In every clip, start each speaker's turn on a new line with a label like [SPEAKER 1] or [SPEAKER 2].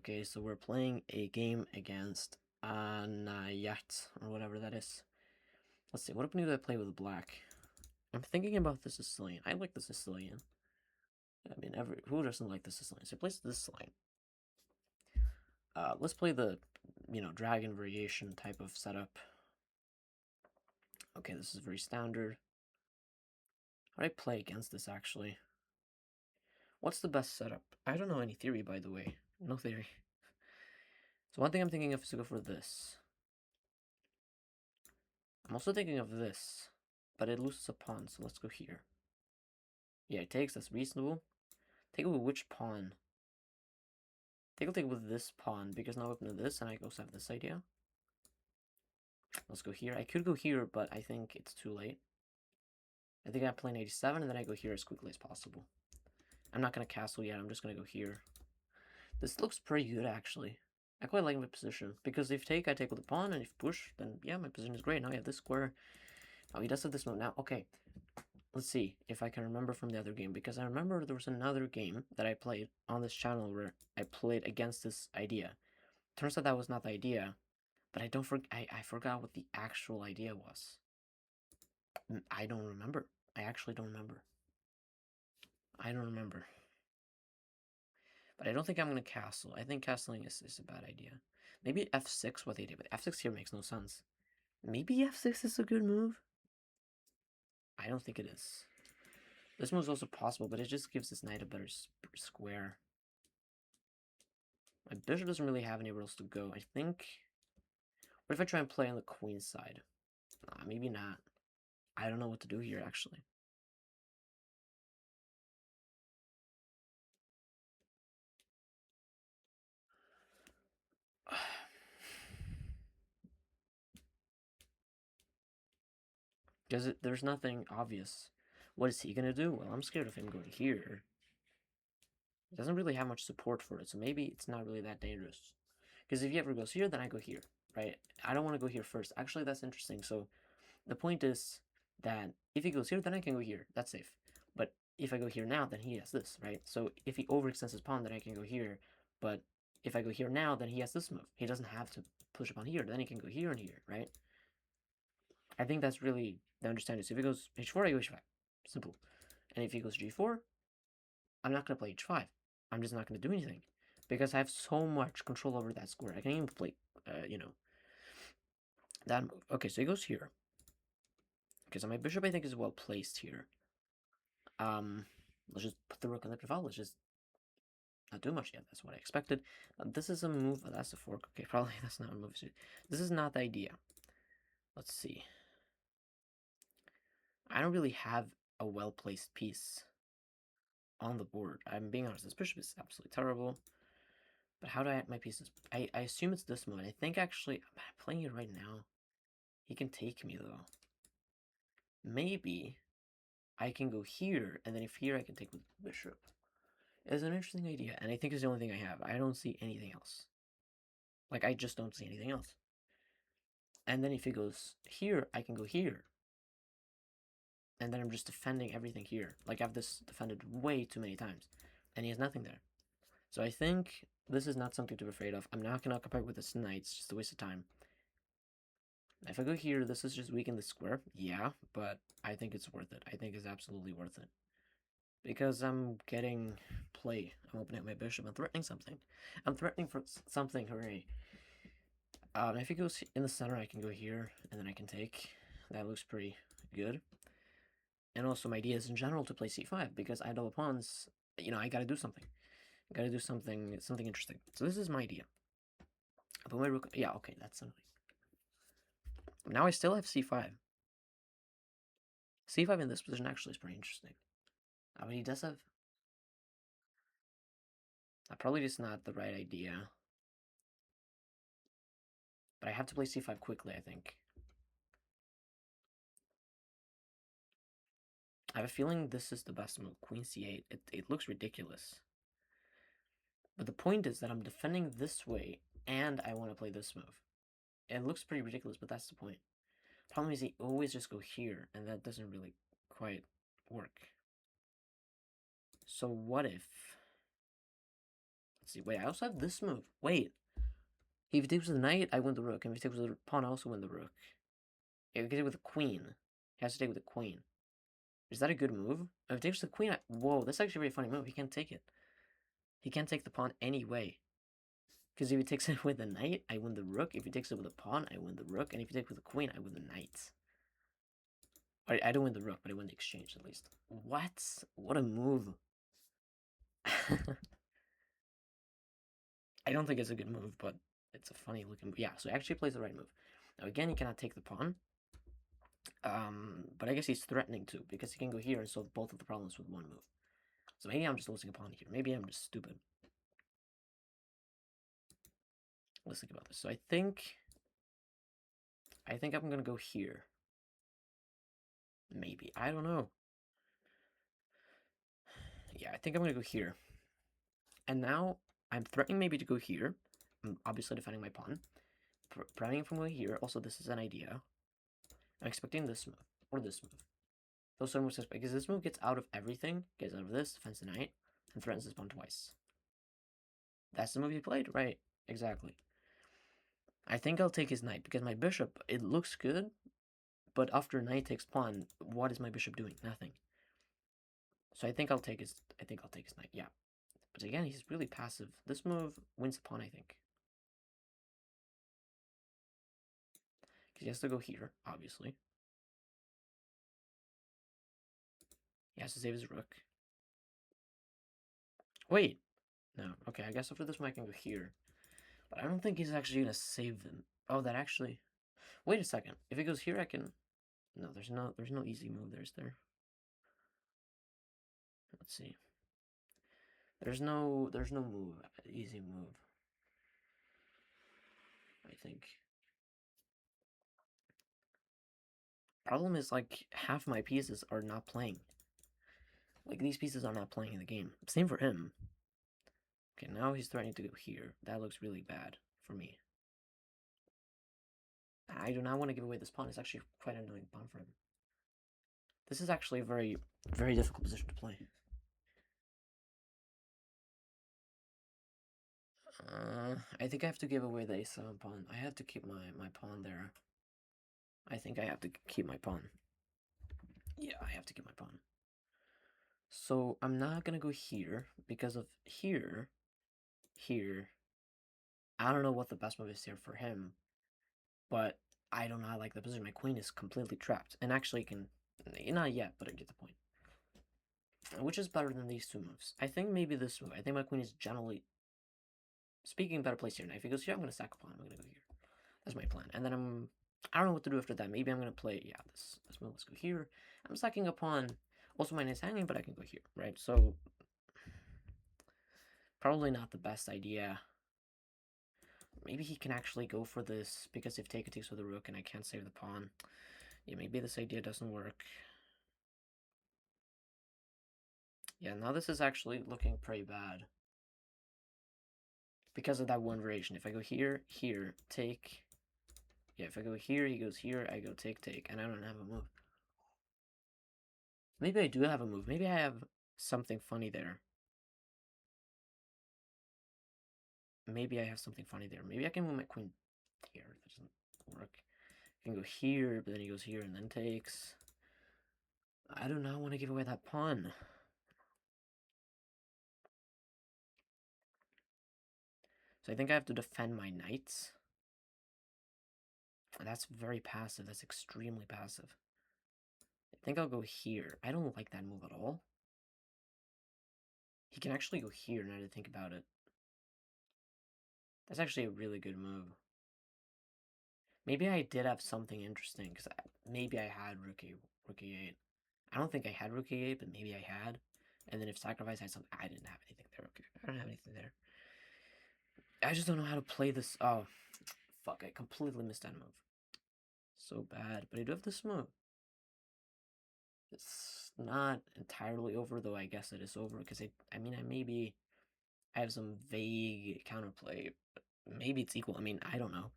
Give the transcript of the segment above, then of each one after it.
[SPEAKER 1] Okay, so we're playing a game against Anayat, or whatever that is. Let's see, what opening do I play with black? I'm thinking about the Sicilian. I like the Sicilian. I mean, who doesn't like the Sicilian? So place this line. Let's play the, dragon variation type of setup. Okay, this is very standard. How do I play against this, actually? What's the best setup? I don't know any theory, by the way. No theory. So one thing I'm thinking of is to go for this. I'm also thinking of this, but it loses a pawn, so let's go here. Yeah, it takes, that's reasonable. Take it with which pawn? I'll take it with this pawn, because now I open to this, and I also have this idea. Let's go here. I could go here, but I think it's too late. I think I play 87, and then I go here as quickly as possible. I'm not going to castle yet, I'm just going to go here. This looks pretty good, actually. I quite like my position, because if take, I take with the pawn, and if push, then yeah, my position is great. Now I have this square. Oh, he does have this move. Now, okay. Let's see if I can remember from the other game, because I remember there was another game that I played on this channel where I played against this idea. Turns out that was not the idea, but I forgot what the actual idea was. I don't remember. I actually don't remember. I don't remember. But I don't think I'm going to castle. I think castling is a bad idea. Maybe f6 what they did, but f6 here makes no sense. Maybe f6 is a good move? I don't think it is. This move is also possible, but it just gives this knight a better square. My bishop doesn't really have anywhere else to go. I think... What if I try and play on the queen side? Nah, maybe not. I don't know what to do here, actually. Because there's nothing obvious. What is he going to do? Well, I'm scared of him going here. He doesn't really have much support for it, so maybe it's not really that dangerous. Because if he ever goes here, then I go here, right? I don't want to go here first. Actually, that's interesting. So the point is that if he goes here, then I can go here. That's safe. But if I go here now, then he has this, right? So if he overextends his pawn, then I can go here. But if I go here now, then he has this move. He doesn't have to push upon here. Then he can go here and here, right? I think that's really the understanding. So if he goes h4, I go h5. Simple. And if he goes g4, I'm not going to play h5. I'm just not going to do anything. Because I have so much control over that square. I can even play, that move. Okay, so he goes here. Okay, so my bishop, I think, is well placed here. Let's just put the rook on the profile. Let's just not do much yet. That's what I expected. This is a move. That's a fork. Okay, probably that's not a move. This is not the idea. Let's see. I don't really have a well-placed piece on the board. I'm being honest. This bishop is absolutely terrible. But how do I add my pieces? I assume it's this move. I think, actually, I'm playing it right now. He can take me, though. Maybe I can go here, and then if here I can take with the bishop. It's an interesting idea, and I think it's the only thing I have. I don't see anything else. Like, I just don't see anything else. And then if he goes here, I can go here. And then I'm just defending everything here. Like, I've this defended way too many times. And he has nothing there. So I think this is not something to be afraid of. I'm not going to occupy with this knight. It's just a waste of time. If I go here, this is just weaken the square. Yeah, but I think it's worth it. I think it's absolutely worth it. Because I'm getting play. I'm opening up my bishop. I'm threatening something. I'm threatening for something. Hooray. If he goes in the center, I can go here, and then I can take. That looks pretty good. And also my idea is in general to play c5, because I double pawns, I gotta do something. I gotta do something interesting. So this is my idea. I put my rook, yeah, okay, that's something. Now I still have c5. c5 in this position actually is pretty interesting. But he does have... probably just not the right idea. But I have to play c5 quickly, I think. I have a feeling this is the best move. Queen c8. It looks ridiculous. But the point is that I'm defending this way, and I want to play this move. It looks pretty ridiculous, but that's the point. Problem is he always just go here, and that doesn't really quite work. So what if... Let's see. Wait, I also have this move. Wait. If he takes with the knight, I win the rook. And if he takes with the pawn, I also win the rook. Yeah, we can take with the queen. He has to take with the queen. Is that a good move? If he takes the queen, whoa, that's actually a very funny move. He can't take it. He can't take the pawn anyway. Because if he takes it with the knight, I win the rook. If he takes it with the pawn, I win the rook. And if he takes it with the queen, I win the knight. I don't win the rook, but I win the exchange at least. What? What a move. I don't think it's a good move, but it's a funny looking move. Yeah, so he actually plays the right move. Now again, he cannot take the pawn. But I guess he's threatening to, because he can go here and solve both of the problems with one move. So maybe I'm just losing a pawn here. Maybe I'm just stupid. Let's think about this. So I think I'm gonna go here. Maybe. I don't know. Yeah, I think I'm gonna go here. And now I'm threatening maybe to go here. I'm obviously defending my pawn. Preventing from going here. Also, this is an idea. I'm expecting this move. Or this move. Those are moves because this move gets out of everything. Gets out of this, defends the knight, and threatens this pawn twice. That's the move he played, right? Exactly. I think I'll take his knight because my bishop, it looks good, but after knight takes pawn, what is my bishop doing? Nothing. So I think I'll take his knight, yeah. But again, he's really passive. This move wins the pawn, I think. Because he has to go here, obviously. He has to save his rook. Wait. No, okay, I guess after this one I can go here. But I don't think he's actually going to save them. Oh, that actually... Wait a second. If he goes here, I can... No, there's no easy move there, is there? Let's see. There's no move, easy move. I think. Problem is, like, half my pieces are not playing. Like, these pieces are not playing in the game. Same for him. Okay, now he's threatening to go here. That looks really bad for me. I do not want to give away this pawn. It's actually quite an annoying pawn for him. This is actually a very, very difficult position to play. I think I have to give away the a7 pawn. I have to keep my pawn there. I think I have to keep my pawn. Yeah, I have to keep my pawn. So I'm not gonna go here because of here. I don't know what the best move is here for him, but I do not like the position. My queen is completely trapped, and actually can, not yet, but I get the point. Which is better than these two moves? I think maybe this move. I think my queen is generally speaking better placed here. Now if he goes here, I'm gonna sack a pawn. I'm gonna go here. That's my plan. And then I don't know what to do after that. Maybe I'm gonna play this move. Let's go here. I'm sacking a pawn. Also, my knight's hanging, but I can go here, right? So probably not the best idea. Maybe he can actually go for this, because if take takes with the rook and I can't save the pawn. Yeah, maybe this idea doesn't work. Yeah, now this is actually looking pretty bad. Because of that one variation. If I go here, take. Yeah, if I go here, he goes here, I go take, and I don't have a move. Maybe I do have a move. Maybe I have something funny there. Maybe I have something funny there. Maybe I can move my queen here. That doesn't work. I can go here, but then he goes here and then takes. I do not want to give away that pawn. So I think I have to defend my knights. And that's very passive. That's extremely passive. I think I'll go here. I don't like that move at all. He can actually go here now to think about it. That's actually a really good move. Maybe I did have something interesting, because maybe I had rook e8. I don't think I had rook e8, but maybe I had. And then if sacrifice had something, I didn't have anything there. Okay, I don't have anything there. I just don't know how to play this. Oh, fuck, I completely missed that move. So bad, but I do have this move. It's not entirely over, though I guess it is over, because I mean, I have some vague counterplay, but maybe it's equal. I mean, I don't know.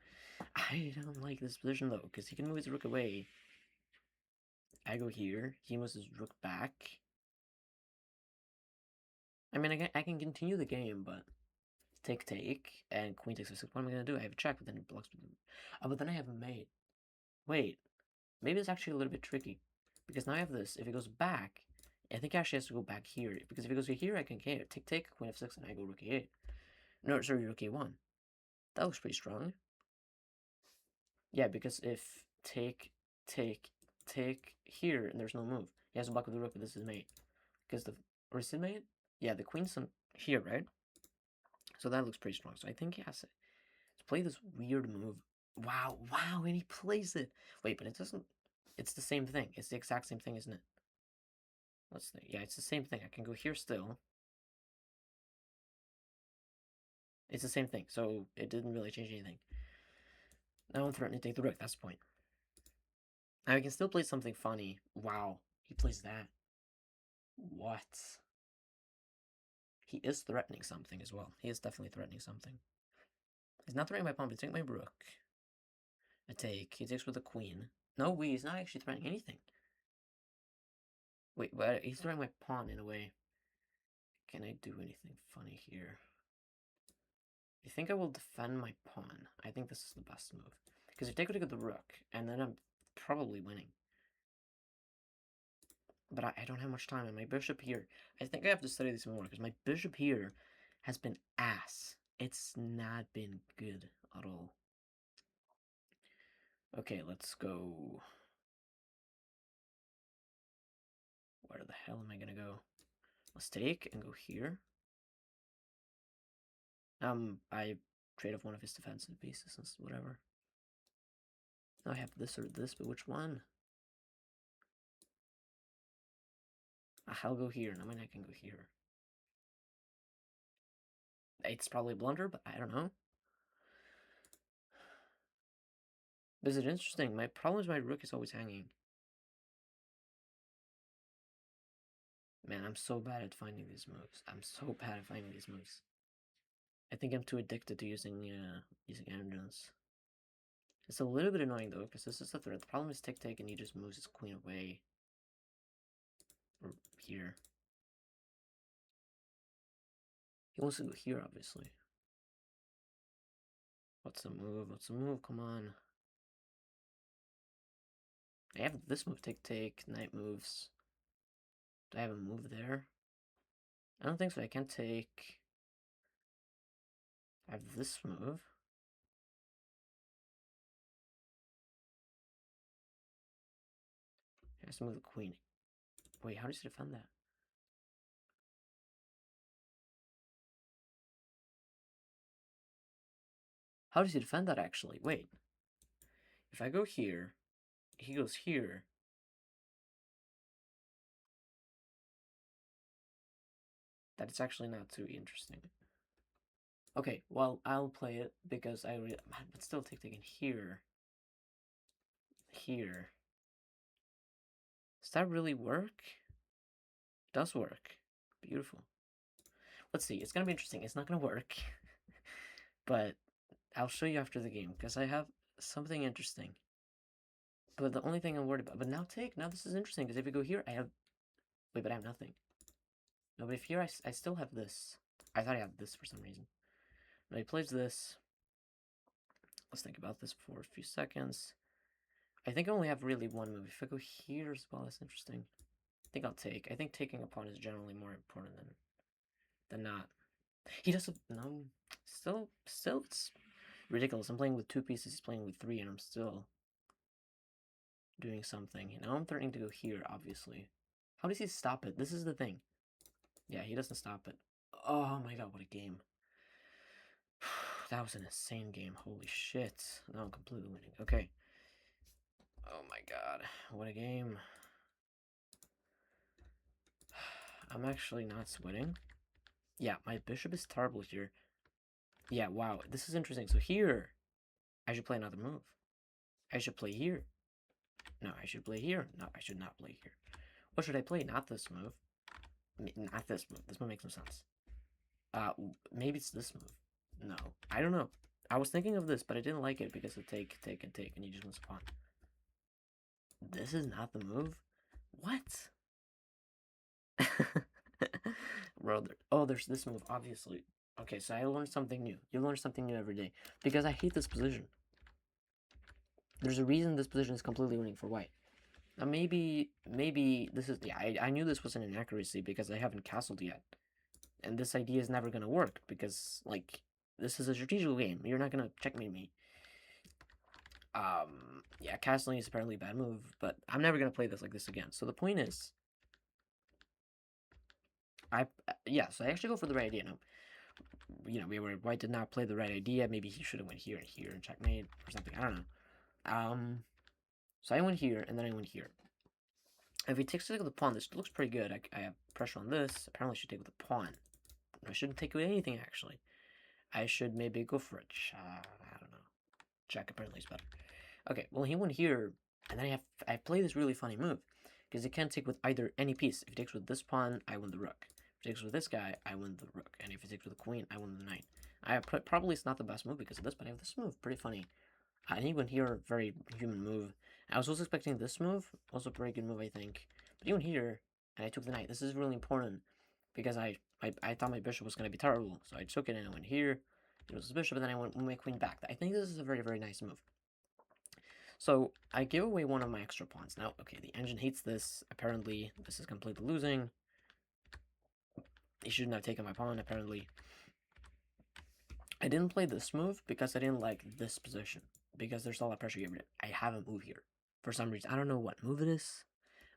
[SPEAKER 1] I don't like this position, though, because he can move his rook away. I go here, he moves his rook back. I mean, I can continue the game, but take, and queen takes f6. What am I gonna do? I have a check, but then it blocks. Oh, but then I have a mate. Wait, maybe it's actually a little bit tricky, because now I have this. If it goes back, I think it actually has to go back here, because if it goes here, I can take queen f6, and I go rook e8. No, sorry, rook a1. That looks pretty strong. Yeah, because if take here, and there's no move, he has to block with the rook, but this is mate. Because or is it mate? Yeah, the queen's on here, right? So that looks pretty strong. So I think he has to play this weird move. Wow, and he plays it. Wait, but it doesn't. It's the same thing. It's the exact same thing, isn't it? Let's see. Yeah, it's the same thing. I can go here still. It's the same thing, so it didn't really change anything. Now I'm threatening to take the rook. That's the point. Now he can still play something funny. Wow, he plays that. What? He is threatening something as well. He is definitely threatening something. He's not threatening my pawn, but he's taking my rook. I take. He takes with the queen. No, he's not actually threatening anything. Wait, but he's threatening my pawn in a way. Can I do anything funny here? I think I will defend my pawn. I think this is the best move. Because if they could get the rook, and then I'm probably winning. But I don't have much time, and my bishop here, I think I have to study this more, because my bishop here has been ass. It's not been good at all. Okay, let's go. Where the hell am I gonna go? Let's take and go here. I trade off one of his defensive pieces and whatever. Now I have this or this, but which one? I'll go here. I mean, I can go here. It's probably a blunder, but I don't know. But is it interesting? My problem is my rook is always hanging. Man, I'm so bad at finding these moves. I'm so bad at finding these moves. I think I'm too addicted to using engines. It's a little bit annoying though, because this is the threat. The problem is take, and he just moves his queen away. Or here. He wants to go here, obviously. What's the move? What's the move? Come on. I have this move, take, knight moves. Do I have a move there? I don't think so. I can't take. I have this move. He has to move the queen. Wait, how does he defend that? How does he defend that, actually? Wait. If I go here, he goes here. That's actually not too interesting. Okay, well, I'll play it because but still take here. Here. Does that really work? It does work. Beautiful. Let's see. It's gonna be interesting. It's not gonna work. But I'll show you after the game, because I have something interesting. But the only thing I'm worried about... But now this is interesting, because if you go here, I have... Wait, but I have nothing. No, but if here, I still have this. I thought I had this for some reason. Now he plays this. Let's think about this for a few seconds. I think I only have really one move. If I go here as well, that's interesting. I think I'll take. I think taking a pawn is generally more important than not. He doesn't... No. Still, it's ridiculous. I'm playing with 2 pieces. He's playing with 3, and I'm still doing something. Now I'm threatening to go here, obviously. How does he stop it? This is the thing. Yeah, he doesn't stop it. Oh my god, what a game. That was an insane game. Holy shit. Now I'm completely winning. Okay. Oh my god. What a game. I'm actually not sweating. Yeah, my bishop is terrible here. Yeah, wow. This is interesting. So here, I should play another move. I should play here. No, I should play here. No, I should not play here. What should I play? Not this move. Not this move. This one makes no sense. Maybe it's this move. No, I don't know. I was thinking of this, but I didn't like it because of take, and he just wants a pawn. This is not the move? What? Bro, oh, there's this move, obviously. Okay, so I learned something new. You learn something new every day. Because I hate this position. There's a reason this position is completely winning for white. Now maybe this is, yeah, I knew this was an inaccuracy because I haven't castled yet. And this idea is never gonna work because, like, this is a strategical game. You're not gonna checkmate me. Yeah, castling is apparently a bad move, but I'm never gonna play this like this again. So the point is, yeah, so I actually go for the right idea now. You know, white did not play the right idea. Maybe he should have went here and here and checkmate or something. I don't know. So I went here and then I went here. If he takes with the pawn, this looks pretty good. I have pressure on this. Apparently, I should take with the pawn. I shouldn't take with anything actually. I should maybe go for a I don't know. Check apparently is better. Okay, well he went here, and then I play this really funny move because he can't take with either any piece. If he takes with this pawn, I win the rook. If he takes with this guy, I win the rook. And if he takes with the queen, I win the knight. Probably it's not the best move because of this, but I have this move. Pretty funny. And he went here, very human move. I was also expecting this move, also a pretty good move, I think. But he went here, and I took the knight. This is really important because I thought my bishop was going to be terrible, so I took it and I went here. It was his bishop, and then I went my queen back. I think this is a very, very nice move. So I give away one of my extra pawns. Now, okay, the engine hates this. Apparently, this is completely losing. He shouldn't have taken my pawn, apparently. I didn't play this move because I didn't like this position. Because there's a lot of pressure here. I have a move here. For some reason. I don't know what move it is.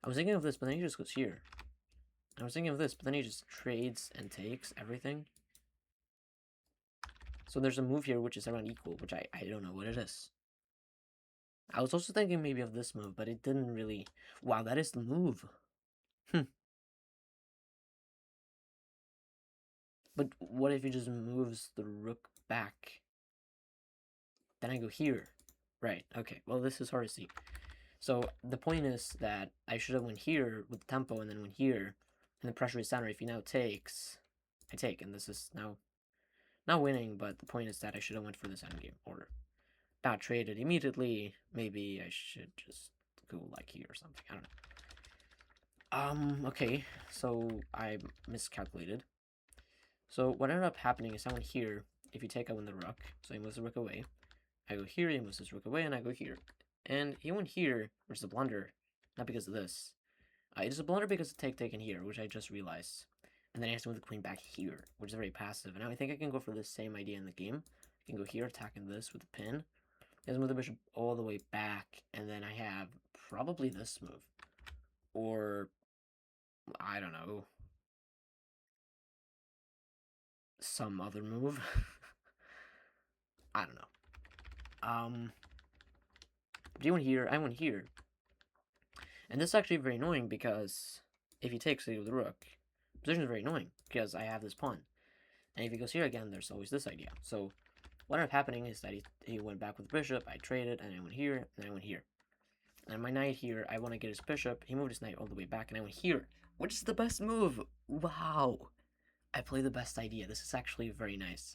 [SPEAKER 1] I was thinking of this, but then he just goes here. I was thinking of this, but then he just trades and takes everything. So there's a move here which is around equal, which I don't know what it is. I was also thinking maybe of this move, but it didn't really... Wow, that is the move. But what if he just moves the rook back? Then I go here. Right, okay. Well, this is hard to see. So the point is that I should have went here with the tempo and then went here. And the pressure is center. If he now takes, I take. And this is now not winning, but the point is that I should have went for this endgame order. Not traded immediately. Maybe I should just go like here or something. I don't know. Okay. So I miscalculated. So what ended up happening is I went here. If you take, I win the rook. So he moves the rook away. I go here, he moves his rook away, and I go here. And he went here, which is a blunder. Not because of this. It is a blunder because of take taken here, which I just realized. And then I have to move the queen back here, which is very passive. And now I think I can go for the same idea in the game. I can go here, attacking this with the pin. Let's move the bishop all the way back. And then I have probably this move. Or, I don't know, some other move. I don't know. But he went here, I went here. And this is actually very annoying because if he takes it with the rook, position is very annoying because I have this pawn. And if he goes here again, there's always this idea. So what ended up happening is that he went back with the bishop, I traded, and I went here, and I went here. And my knight here, I want to get his bishop. He moved his knight all the way back, and I went here, which is the best move. Wow. I play the best idea. This is actually very nice.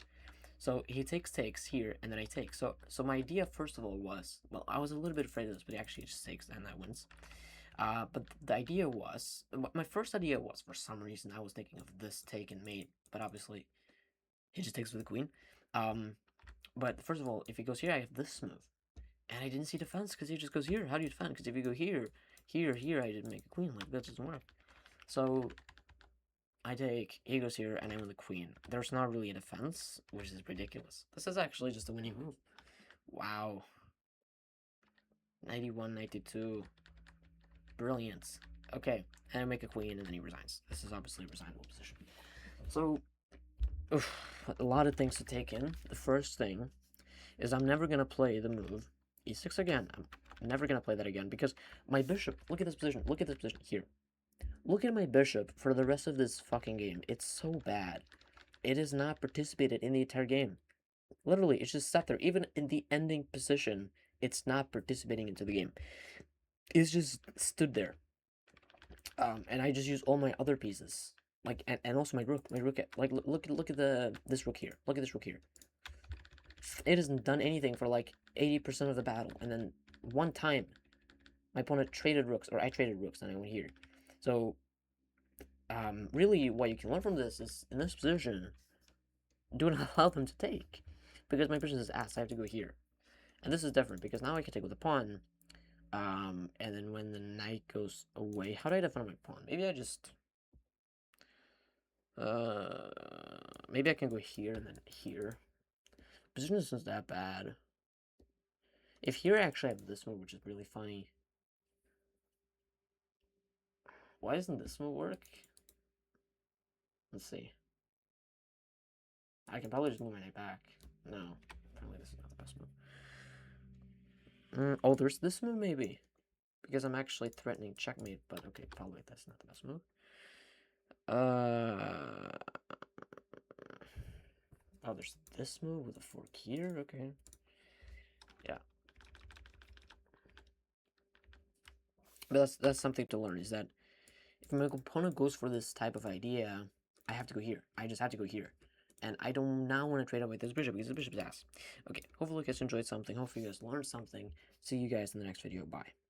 [SPEAKER 1] So he takes here, and then I take. So my idea, first of all, was, well, I was a little bit afraid of this, but he actually just takes, and that wins. But the idea was, my first idea was, for some reason, I was thinking of this take and mate, but obviously, he just takes with the queen. But first of all, if he goes here, I have this move. And I didn't see defense, because he just goes here. How do you defend? Because if you go here, here, I didn't make a queen. Like, that doesn't work. So, I take, he goes here, and I win the queen. There's not really a defense, which is ridiculous. This is actually just a winning move. Wow. 91, 92. Brilliant. Okay, and I make a queen, and then he resigns. This is obviously a resignable position. So, a lot of things to take in. The first thing is I'm never going to play the move e6 again. I'm never going to play that again because my bishop, look at this position. Look at this position here. Look at my bishop for the rest of this fucking game. It's so bad. It has not participated in the entire game. Literally, it's just sat there. Even in the ending position, it's not participating into the game. It's just stood there. And I just use all my other pieces. Like, and also my rook, like, look at this rook here. Look at this rook here. It hasn't done anything for like 80% of the battle, and then one time, my opponent traded rooks, or I traded rooks, and I went here. So, really, what you can learn from this is, in this position, do not allow them to take. Because my bishop is ass, I have to go here. And this is different, because now I can take with the pawn. And then when the knight goes away, how do I defend my pawn? Maybe I just... maybe I can go here and then here. Position isn't that bad. If here I actually have this move, which is really funny. Why doesn't this move work? Let's see. I can probably just move my knight back. No, apparently this is not the best move. Oh, there's this move maybe. Because I'm actually threatening checkmate, but okay, probably that's not the best move. Oh, there's this move with a fork here, okay. Yeah. But that's something to learn, is that if my opponent goes for this type of idea, I have to go here. I just have to go here. And I don't now want to trade away this bishop because the bishop's ass. Okay, hopefully you guys enjoyed something. Hopefully you guys learned something. See you guys in the next video. Bye.